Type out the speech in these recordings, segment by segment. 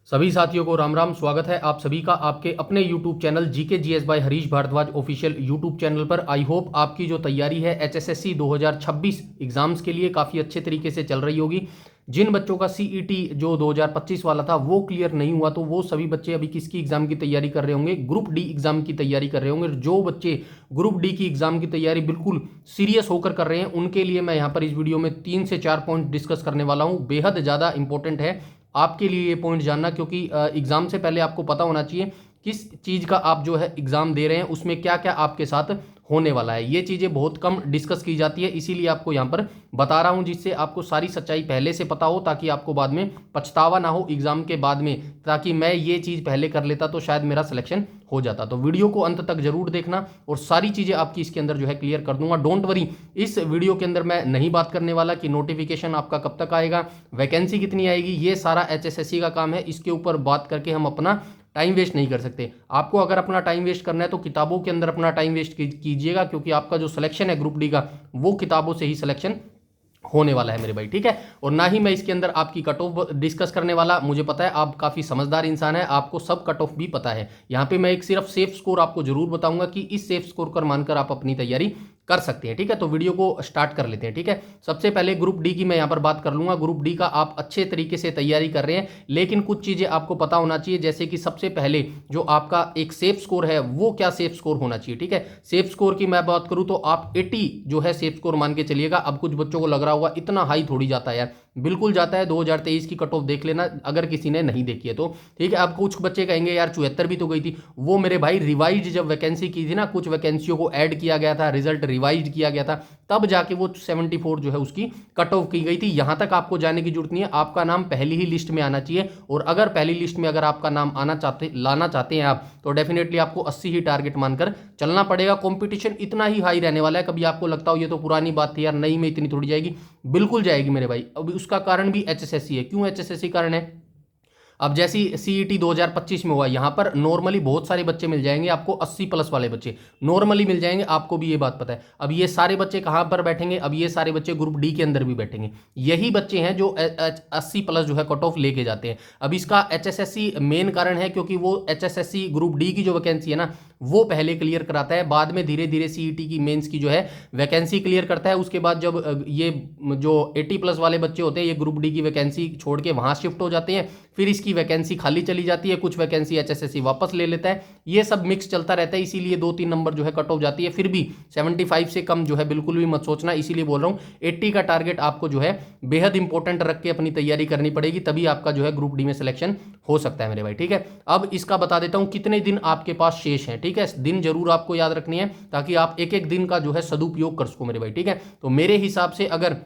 सभी साथियों को राम राम। स्वागत है आप सभी का आपके अपने YouTube channel GK GS by Harish Bhardwaj official YouTube channel पर। आई होप आपकी जो तैयारी है HSSC 2026 एग्जाम्स के लिए काफ़ी अच्छे तरीके से चल रही होगी। जिन बच्चों का CET जो 2025 वाला था वो क्लियर नहीं हुआ, तो वो सभी बच्चे अभी किसकी एग्जाम की तैयारी कर रहे होंगे? ग्रुप डी एग्जाम की तैयारी कर रहे होंगे। जो बच्चे ग्रुप डी की एग्जाम की तैयारी बिल्कुल सीरियस होकर कर रहे हैं उनके लिए मैं यहाँ पर इस वीडियो में 3 से 4 पॉइंट डिस्कस करने वाला हूँ। बेहद ज़्यादा इंपॉर्टेंट है आपके लिए ये पॉइंट जानना, क्योंकि एग्जाम से पहले आपको पता होना चाहिए किस चीज़ का आप जो है एग्जाम दे रहे हैं, उसमें क्या क्या आपके साथ होने वाला है। ये चीज़ें बहुत कम डिस्कस की जाती है, इसीलिए आपको यहाँ पर बता रहा हूँ, जिससे आपको सारी सच्चाई पहले से पता हो, ताकि आपको बाद में पछतावा ना हो एग्जाम के बाद में। ताकि मैं ये चीज़ पहले कर लेता तो शायद मेरा सिलेक्शन हो जाता। तो वीडियो को अंत तक जरूर देखना और सारी चीज़ें आपकी इसके अंदर जो है क्लियर कर दूंगा। डोंट वरी, इस वीडियो के अंदर मैं नहीं बात करने वाला कि नोटिफिकेशन आपका कब तक आएगा, वैकेंसी कितनी आएगी। ये सारा HSSC का काम है, इसके ऊपर बात करके हम अपना टाइम वेस्ट नहीं कर सकते। आपको अगर अपना टाइम वेस्ट करना है तो किताबों के अंदर अपना टाइम वेस्ट कीजिएगा, क्योंकि आपका जो सिलेक्शन है ग्रुप डी का वो किताबों से ही सिलेक्शन होने वाला है मेरे भाई, ठीक है। और ना ही मैं इसके अंदर आपकी कट ऑफ डिस्कस करने वाला। मुझे पता है आप काफ़ी समझदार इंसान है, आपको सब कट ऑफ भी पता है। यहाँ पे मैं एक सिर्फ सेफ स्कोर आपको जरूर बताऊंगा कि इस सेफ स्कोर कर मानकर आप अपनी तैयारी कर सकते हैं, ठीक है। तो वीडियो को स्टार्ट कर लेते हैं, ठीक है। सबसे पहले ग्रुप डी की मैं यहाँ पर बात कर लूंगा। ग्रुप डी का आप अच्छे तरीके से तैयारी कर रहे हैं, लेकिन कुछ चीज़ें आपको पता होना चाहिए, जैसे कि सबसे पहले जो आपका एक सेफ स्कोर है वो क्या सेफ स्कोर होना चाहिए, ठीक है। सेफ स्कोर की मैं बात करूँ तो आप 80 जो है सेफ स्कोर मान के चलिएगा। अब कुछ बच्चों को लग रहा होगा इतना हाई थोड़ी जाता है यार, बिल्कुल जाता है। 2023 की कट ऑफ देख लेना अगर किसी ने नहीं देखी है तो, ठीक है। अब कुछ बच्चे कहेंगे यार 74 भी तो गई थी। वो मेरे भाई रिवाइज जब वैकेंसी की थी ना, कुछ वैकेंसियों को ऐड किया गया था, रिजल्ट रिवाइज किया गया था, तब जाके वो 74 जो है उसकी कट ऑफ की गई थी। यहां तक आपको जाने की जरूरत नहीं है, आपका नाम पहली ही लिस्ट में आना चाहिए। और अगर पहली लिस्ट में अगर आपका नाम लाना चाहते हैं आप, तो डेफिनेटली आपको 80 ही टारगेट मानकर चलना पड़ेगा। कंपटीशन इतना ही हाई रहने वाला है। कभी आपको लगता हो ये तो पुरानी बात थी यार, नई में इतनी थोड़ी जाएगी, बिल्कुल जाएगी मेरे भाई। अब उसका कारण भी HSSC है। क्यों HSSC कारण है? अब जैसी CET 2025 में हुआ, यहां पर नॉर्मली बहुत सारे बच्चे मिल जाएंगे आपको, 80 प्लस वाले बच्चे नॉर्मली मिल जाएंगे, आपको भी ये बात पता है। अब ये सारे बच्चे कहां पर बैठेंगे? अब ये सारे बच्चे ग्रुप डी के अंदर भी बैठेंगे। यही बच्चे हैं जो 80 प्लस जो है कट ऑफ लेके जाते हैं। अब इसका HSSC मेन कारण है, क्योंकि वो HSSC ग्रुप डी की जो वैकेंसी है ना वो पहले क्लियर कराता है, बाद में धीरे धीरे CET की मेंस की जो है वैकेंसी क्लियर करता है। उसके बाद जब ये जो 80 प्लस वाले बच्चे होते हैं ये ग्रुप डी की वैकेंसी छोड़ के वहां शिफ्ट हो जाते हैं, फिर इसकी वैकेंसी खाली चली जाती है, कुछ वैकेंसी HSSC वापस ले लेता है। ये सब मिक्स चलता रहता है, इसीलिए 2-3 नंबर जो है कट ऑफ जाती है। फिर भी 75 से कम जो है बिल्कुल भी मत सोचना, इसीलिए बोल रहा हूँ 80 का टारगेट आपको जो है बेहद इंपॉर्टेंट रख के अपनी तैयारी करनी पड़ेगी, तभी आपका जो है ग्रुप डी में सिलेक्शन हो सकता है मेरे भाई, ठीक है। अब इसका बता देता हूँ कितने दिन आपके पास शेष हैं, ठीक है। दिन जरूर आपको याद रखनी है, ताकि आप एक एक दिन का जो है सदुपयोग कर सको मेरे भाई, ठीक है। तो मेरे हिसाब से अगर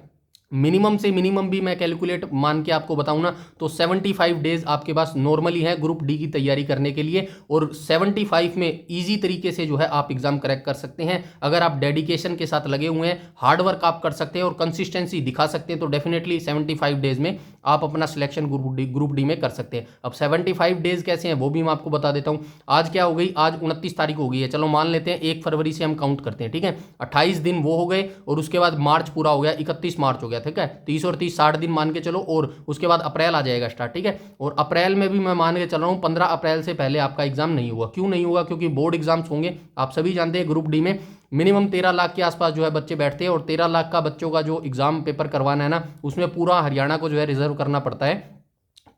मिनिमम से मिनिमम भी मैं कैलकुलेट मान के आपको बताऊं ना, तो 75 डेज आपके पास नॉर्मली है ग्रुप डी की तैयारी करने के लिए। और 75 में इजी तरीके से जो है आप एग्जाम क्रैक कर सकते हैं। अगर आप डेडिकेशन के साथ लगे हुए हैं, हार्ड वर्क आप कर सकते हैं और कंसिस्टेंसी दिखा सकते हैं, तो डेफिनेटली 75 डेज में आप अपना सिलेक्शन ग्रुप डी में कर सकते हैं। अब 75 डेज कैसे हैं वो भी मैं आपको बता देता हूं। आज क्या हो गई? आज 29 तारीख हो गई है। चलो मान लेते हैं 1 फरवरी से हम काउंट करते हैं, ठीक है। 28 दिन वो हो गए, और उसके बाद मार्च पूरा हो गया, 31 मार्च हो गया, ठीक है। 30 और 30 60 दिन मान के चलो, और उसके बाद अप्रैल आ जाएगा स्टार्ट, ठीक है। और अप्रैल में भी मैं मान के चल रहा हूँ 15 अप्रैल से पहले आपका एग्जाम नहीं हुआ। क्यों नहीं हुआ? क्योंकि बोर्ड एग्जाम्स होंगे। आप सभी जानते हैं ग्रुप डी में मिनिमम 13 लाख के आसपास जो है बच्चे बैठते हैं, और 13 लाख का बच्चों का जो एग्जाम पेपर करवाना है ना, उसमें पूरा हरियाणा को जो है रिजर्व करना पड़ता है।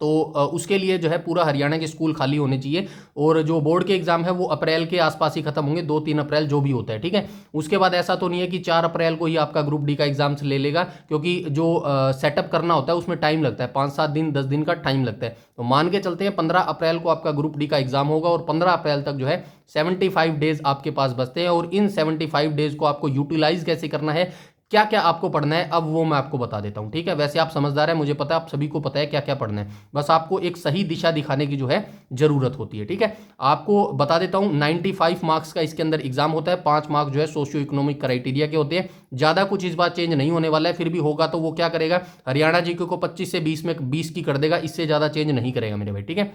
तो उसके लिए जो है पूरा हरियाणा के स्कूल खाली होने चाहिए। और जो बोर्ड के एग्जाम है वो अप्रैल के आसपास ही खत्म होंगे, 2-3 अप्रैल जो भी होता है, ठीक है। उसके बाद ऐसा तो नहीं है कि 4 अप्रैल को ही आपका ग्रुप डी का एग्जाम ले लेगा, क्योंकि जो सेटअप करना होता है उसमें टाइम लगता है, 5-7 दिन 10 दिन का टाइम लगता है। तो मान के चलते हैं 15 अप्रैल को आपका ग्रुप डी का एग्जाम होगा, और 15 अप्रैल तक जो है 75 डेज आपके पास बचते हैं। और इन 75 डेज को आपको यूटिलाइज कैसे करना है, क्या क्या आपको पढ़ना है, अब वो मैं आपको बता देता हूं, ठीक है। वैसे आप समझदार हैं, मुझे पता है आप सभी को पता है क्या क्या पढ़ना है, बस आपको एक सही दिशा दिखाने की जो है जरूरत होती है, ठीक है। आपको बता देता हूं 95 मार्क्स का इसके अंदर एग्जाम होता है। 5 मार्क्स जो है सोशियो इकोनॉमिक क्राइटेरिया के होते हैं। ज्यादा कुछ इस बार चेंज नहीं होने वाला है, फिर भी होगा तो वो क्या करेगा, हरियाणा जीके को 25 से 20 में 20 की कर देगा, इससे ज्यादा चेंज नहीं करेगा मेरे भाई, ठीक है।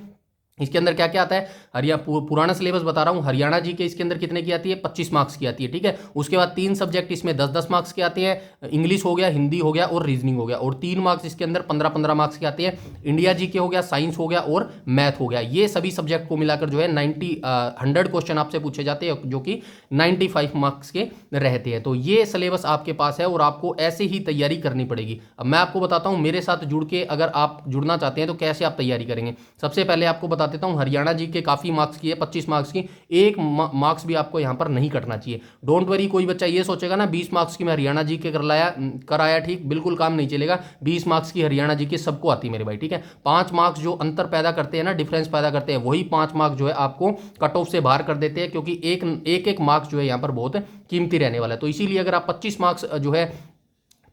इसके अंदर क्या क्या आता है, पुराना सिलेबस बता रहा हूँ। हरियाणा जी के इसके अंदर कितने की आती है, 25 मार्क्स की आती है, ठीक है। उसके बाद 3 सब्जेक्ट इसमें 10-10 मार्क्स के आते हैं, इंग्लिश हो गया, हिंदी हो गया और रीजनिंग हो गया। और 3 मार्क्स इसके अंदर 15-15 मार्क्स के आते हैं, इंडिया जी के हो गया, साइंस हो गया और मैथ हो गया। ये सभी सब्जेक्ट को मिलाकर जो है 100 क्वेश्चन आपसे पूछे जाते हैं, जो कि 95 मार्क्स के रहते हैं। तो ये सिलेबस आपके पास है और आपको ऐसे ही तैयारी करनी पड़ेगी। अब मैं आपको बताता हूँ मेरे साथ जुड़ के अगर आप जुड़ना चाहते हैं तो कैसे आप तैयारी करेंगे। सबसे पहले आपको बता देता हूँ, हरियाणा जी के काफ़ी मार्क्स की है, 25 मार्क्स की, एक मार्क्स भी आपको यहाँ पर नहीं कटना चाहिए। डोंट वरी, कोई बच्चा ये सोचेगा ना 20 मार्क्स की मैं हरियाणा जी के कराया, ठीक, बिल्कुल काम नहीं चलेगा। 20 मार्क्स की हरियाणा जी के सबको आती है मेरे भाई, ठीक है। 5 मार्क्स जो अंतर पैदा करते हैं ना, डिफरेंस पैदा करते हैं, वही 5 मार्क्स जो है आपको कट ऑफ से बाहर कर देते हैं, क्योंकि एक मार्क्स जो है यहाँ पर बहुत कीमती रहने वाला है। तो इसीलिए अगर आप 25 मार्क्स जो है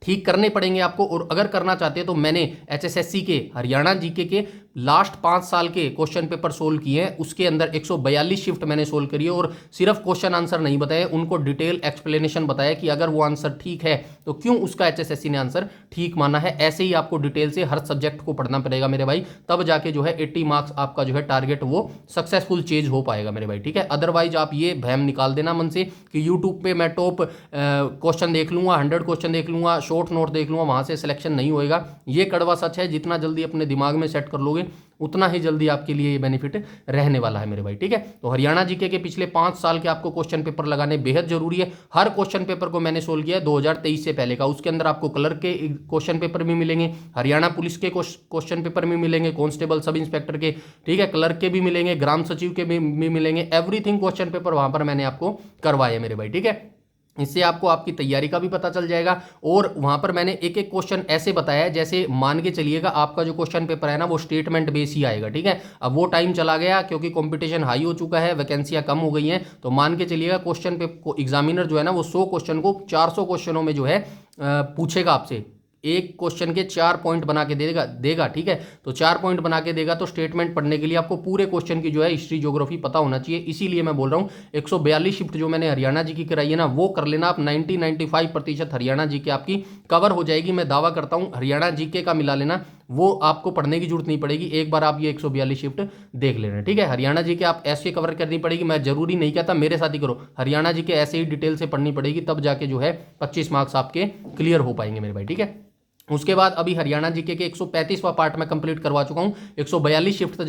ठीक करने पड़ेंगे आपको। और अगर करना चाहते हैं तो मैंने एचएसएससी के हरियाणा जीके के लास्ट 5 साल के क्वेश्चन पेपर सोल्व किए हैं, उसके अंदर 142 शिफ्ट मैंने सोल्व करी है और सिर्फ क्वेश्चन आंसर नहीं बताए, उनको डिटेल एक्सप्लेनेशन बताया कि अगर वो आंसर ठीक है तो क्यों उसका एचएसएससी ने आंसर ठीक माना है। ऐसे ही आपको डिटेल से हर सब्जेक्ट को पढ़ना पड़ेगा मेरे भाई, तब जाके जो है 80 मार्क्स आपका जो है टारगेट वो सक्सेसफुल चेंज हो पाएगा मेरे भाई, ठीक है। अदरवाइज आप ये भ्रम निकाल देना मन से कि यूट्यूब पे मैं टॉप क्वेश्चन देख लूंगा, 100 क्वेश्चन देख लूंगा, शॉर्ट नोट देख लूंगा, वहां से सिलेक्शन नहीं होएगा। ये कड़वा सच है। जितना जल्दी अपने दिमाग में सेट कर लोगे उतना ही जल्दी आपके लिए ये बेनिफिट रहने वाला है मेरे भाई, ठीक है। तो हरियाणा जीके के पिछले 5 साल के आपको क्वेश्चन पेपर लगाने बेहद जरूरी है। हर क्वेश्चन पेपर को मैंने सोल्व किया है 2023 से पहले का। उसके अंदर आपको क्लर्क के क्वेश्चन पेपर भी मिलेंगे, हरियाणा पुलिस के क्वेश्चन पेपर भी मिलेंगे, कांस्टेबल सब इंस्पेक्टर के, ठीक है, क्लर्क के भी मिलेंगे, ग्राम सचिव के भी मिलेंगे। एवरीथिंग क्वेश्चन पेपर वहां पर मैंने आपको करवाया मेरे भाई, ठीक है। इससे आपको आपकी तैयारी का भी पता चल जाएगा। और वहां पर मैंने एक एक क्वेश्चन ऐसे बताया है, जैसे मान के चलिएगा आपका जो क्वेश्चन पेपर है ना वो स्टेटमेंट बेस ही आएगा, ठीक है। अब वो टाइम चला गया क्योंकि कंपटीशन हाई हो चुका है, वैकेंसियां कम हो गई हैं। तो मान के चलिएगा क्वेश्चन पेपर एग्जामिनर जो है ना वो 100 क्वेश्चन को 400 क्वेश्चनों में जो है पूछेगा आपसे, एक क्वेश्चन के 4 पॉइंट बना के देगा, ठीक है। तो 4 पॉइंट बना के देगा, तो स्टेटमेंट पढ़ने के लिए आपको पूरे क्वेश्चन की जो है हिस्ट्री ज्योग्राफी पता होना चाहिए। इसीलिए मैं बोल रहा हूँ 142 शिफ्ट जो मैंने हरियाणा जी की कराई है ना वो कर लेना आप। 95% हरियाणा जी के आपकी कवर हो जाएगी। मैं दावा करता हूँ हरियाणा जी के का मिला लेना, वो आपको पढ़ने की जरूरत नहीं पड़ेगी। एक बार आप ये 142 शिफ्ट देख लेना, ठीक है। हरियाणा जी के आप ऐसे कवर करनी पड़ेगी, मैं जरूरी नहीं कहता मेरे साथ ही करो, हरियाणा जी के ऐसे ही डिटेल से पढ़नी पड़ेगी, तब जाके जो है 25 मार्क्स आपके क्लियर हो पाएंगे मेरे भाई, ठीक है। उसके बाद अभी हरियाणा जीके के 135वां पार्ट में कंप्लीट करवा चुका हूं। 142 शिफ्ट तक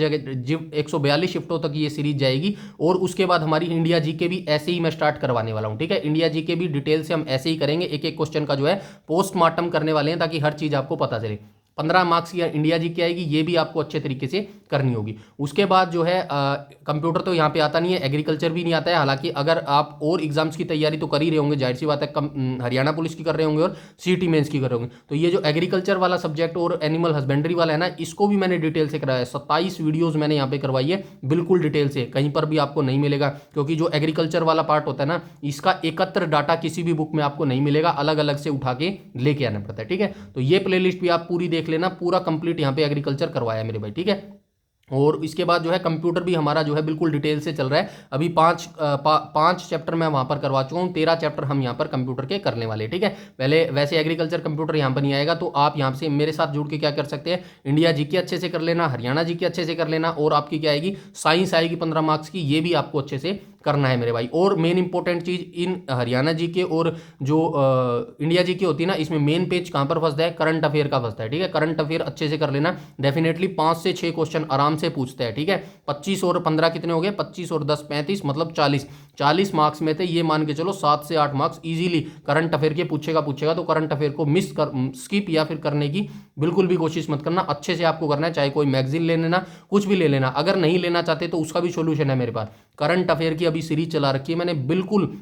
142 शिफ्टों तक ये सीरीज जाएगी। और उसके बाद हमारी इंडिया जीके भी ऐसे ही मैं स्टार्ट करवाने वाला हूं, ठीक है। इंडिया जीके भी डिटेल से हम ऐसे ही करेंगे, एक एक क्वेश्चन का जो है पोस्टमार्टम करने वाले हैं, ताकि हर चीज आपको पता चले। 15 मार्क्स की इंडिया जी की आएगी, ये भी आपको अच्छे तरीके से करनी होगी। उसके बाद जो है कंप्यूटर तो यहाँ पे आता नहीं है, एग्रीकल्चर भी नहीं आता है। हालांकि अगर आप और एग्जाम्स की तैयारी तो कर ही रहे होंगे, जाहिर सी बात है, हरियाणा पुलिस की कर रहे होंगे और सीटी मेंस की कर रहे होंगे, तो ये जो एग्रीकल्चर वाला सब्जेक्ट और एनिमल हस्बेंड्री वाला है ना, इसको भी मैंने डिटेल से कराया है। 27 वीडियोज मैंने यहाँ पे करवाई है बिल्कुल डिटेल से, कहीं पर भी आपको नहीं मिलेगा। क्योंकि जो एग्रीकल्चर वाला पार्ट होता है ना, इसका एकत्र डाटा किसी भी बुक में आपको नहीं मिलेगा, अलग अलग से उठा के लेके आना पड़ता है, ठीक है। तो ये प्लेलिस्ट भी आप पूरी देख लेना, पूरा कंप्लीट यहाँ पे एग्रीकल्चर करवाया मेरे भाई, ठीक है। और इसके बाद जो है कंप्यूटर भी हमारा जो है बिल्कुल डिटेल से चल रहा है। अभी 5 चैप्टर मैं वहां पर करवा चुका हूँ, 13 चैप्टर हम यहाँ पर कंप्यूटर के करने वाले, ठीक है। पहले वैसे एग्रीकल्चर कंप्यूटर यहाँ पर नहीं आएगा, तो आप यहाँ से मेरे साथ जुड़ के क्या कर सकते हैं, इंडिया जीके अच्छे से कर लेना, हरियाणा जीके अच्छे से कर लेना, और आपकी क्या आएगी, साइंस आएगी 15 मार्क्स की, ये भी आपको अच्छे से करना है मेरे भाई। और मेन इंपॉर्टेंट चीज इन हरियाणा जीके और जो इंडिया जीके होती है ना, इसमें मेन पेज कहां पर फंसता है, करंट अफेयर का फंसता है, ठीक है। करंट अफेयर अच्छे से कर लेना, डेफिनेटली 5 से 6 क्वेश्चन आराम से पूछते हैं, ठीक है। 25 और 15 कितने हो गए, 25 और 10 35, मतलब 40 मार्क्स में थे, ये मान के चलो 7 से 8 मार्क्स इजीली करंट अफेयर के पूछेगा। तो करंट अफेयर को स्किप या फिर करने की बिल्कुल भी कोशिश मत करना, अच्छे से आपको करना है। चाहे कोई मैगजीन ले लेना, कुछ भी ले लेना, अगर नहीं लेना चाहते तो उसका भी सोल्यूशन है मेरे पास। करंट अफेयर की अभी सीरीज चला रखी है मैंने, बिल्कुल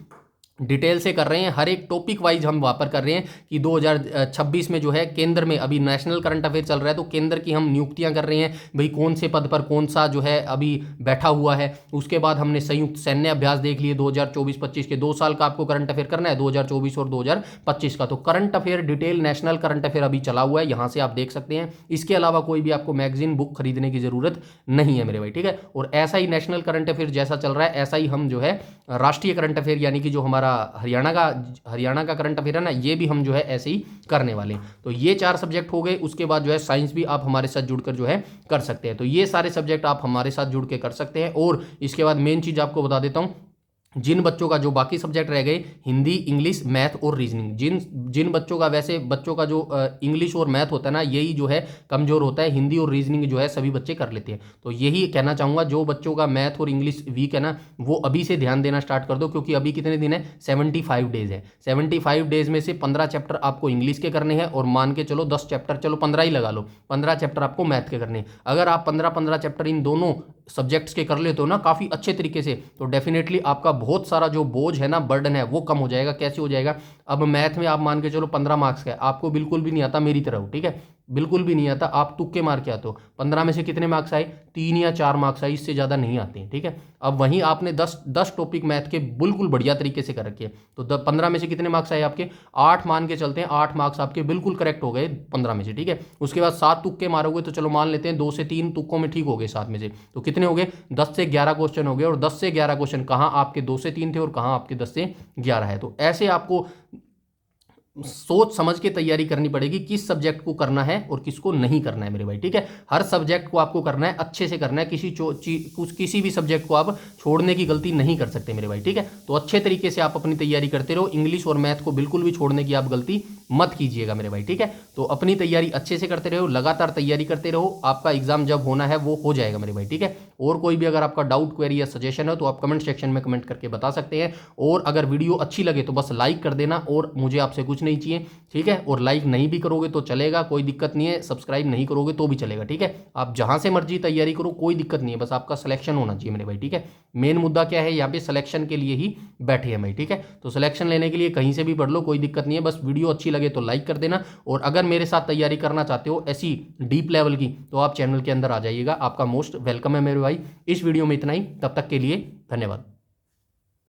डिटेल से कर रहे हैं, हर एक टॉपिक वाइज हम वहाँ पर कर रहे हैं कि 2026 में जो है केंद्र में अभी नेशनल करंट अफेयर चल रहा है, तो केंद्र की हम नियुक्तियां कर रहे हैं भाई, कौन से पद पर कौन सा जो है अभी बैठा हुआ है। उसके बाद हमने संयुक्त सैन्य अभ्यास देख लिए 2024-25 के, 2 साल का आपको करंट अफेयर करना है, 2024 और 2025 का। तो current affair detail national current affair अभी चला हुआ है, यहाँ से आप देख सकते हैं। इसके अलावा कोई भी आपको मैगजीन बुक खरीदने की जरूरत नहीं है मेरे भाई, ठीक है। और ऐसा ही नेशनल करंट अफेयर जैसा चल रहा है, ऐसा ही हम जो है राष्ट्रीय करंट अफेयर यानी कि जो हमारा हमारा हरियाणा का करंट अफेयर है ना, ये भी हम जो है ऐसे ही करने वाले हैं। तो ये 4 सब्जेक्ट हो गए। उसके बाद जो है साइंस भी आप हमारे साथ जुड़कर जो है कर सकते हैं। तो ये सारे सब्जेक्ट आप हमारे साथ जुड़ के कर सकते हैं। और इसके बाद मेन चीज़ आपको बता देता हूँ, जिन बच्चों का जो बाकी सब्जेक्ट रह गए, हिंदी, इंग्लिश, मैथ और रीजनिंग, जिन बच्चों का, वैसे बच्चों का जो इंग्लिश और मैथ होता है ना, यही जो है कमजोर होता है। हिंदी और रीजनिंग जो है सभी बच्चे कर लेते हैं। तो यही कहना चाहूँगा, जो बच्चों का मैथ और इंग्लिश वीक है ना, वो अभी से ध्यान देना स्टार्ट कर दो, क्योंकि अभी कितने दिन है, 75 डेज है। 75 डेज में से 15 चैप्टर आपको इंग्लिश के करने हैं, और मान के चलो 10 चैप्टर, चलो 15 ही लगा लो, 15 चैप्टर आपको मैथ के करने हैं। अगर आप 15 चैप्टर इन दोनों सब्जेक्ट्स के कर लेते हो ना काफ़ी अच्छे तरीके से, तो डेफिनेटली आपका बहुत सारा जो बोझ है ना, बर्डन है, वो कम हो जाएगा। कैसे हो जाएगा? अब मैथ में आप मान के चलो 15 मार्क्स का है, आपको बिल्कुल भी नहीं आता, मेरी तरह हो, ठीक है, बिल्कुल भी नहीं आता, आप तुक्के मार के आते हो, 15 में से कितने मार्क्स आए? 3 या 4 मार्क्स आए, इससे ज़्यादा नहीं आते हैं, ठीक है। अब वहीं आपने 10 टॉपिक मैथ के बिल्कुल बढ़िया तरीके से कर रखे हैं, तो 15 में से कितने मार्क्स आए आपके? 8 मान के चलते हैं, 8 मार्क्स आपके बिल्कुल करेक्ट हो गए 15 में से, ठीक है। उसके बाद 7 तुक्के मारोगे, तो चलो मान लेते हैं 2 से 3 तुक्कों में ठीक हो गए 7 में से, तो कितने हो गए? 10 से 11 क्वेश्चन हो गए। और 10 से 11 क्वेश्चन कहाँ आपके 2 से 3 थे और कहाँ आपके 10 से 11 है। तो ऐसे आपको सोच समझ के तैयारी करनी पड़ेगी, किस सब्जेक्ट को करना है और किसको नहीं करना है मेरे भाई, ठीक है। हर सब्जेक्ट को आपको करना है, अच्छे से करना है, किसी भी सब्जेक्ट को आप छोड़ने की गलती नहीं कर सकते मेरे भाई, ठीक है। तो अच्छे तरीके से आप अपनी तैयारी करते रहो, इंग्लिश और मैथ को बिल्कुल भी छोड़ने की आप गलती मत कीजिएगा मेरे भाई, ठीक है। तो अपनी तैयारी अच्छे से करते रहो, लगातार तैयारी करते रहो, आपका एग्जाम जब होना है वो हो जाएगा मेरे भाई, ठीक है। और कोई भी अगर आपका डाउट, क्वेरी या सजेशन है तो आप कमेंट सेक्शन में कमेंट करके बता सकते हैं। और अगर वीडियो अच्छी लगे तो बस लाइक कर देना, और मुझे आपसे कुछ नहीं चाहिए, ठीक है। और लाइक नहीं भी करोगे तो चलेगा, कोई दिक्कत नहीं है, सब्सक्राइब नहीं करोगे तो भी चलेगा, ठीक है। आप जहां से मर्जी तैयारी करो, कोई दिक्कत नहीं है, बस आपका सिलेक्शन होना चाहिए मेरे भाई, ठीक है। मेन मुद्दा क्या है, यहाँ पे सिलेक्शन के लिए ही बैठे हैं भाई, ठीक है। तो सिलेक्शन लेने के लिए कहीं से भी पढ़ लो, कोई दिक्कत नहीं है, बस वीडियो अच्छी लगे तो लाइक कर देना। और अगर मेरे साथ तैयारी करना चाहते हो ऐसी डीप लेवल की, तो आप चैनल के अंदर आ जाइएगा, आपका मोस्ट वेलकम है मेरे भाई। इस वीडियो में इतना ही, तब तक के लिए धन्यवाद।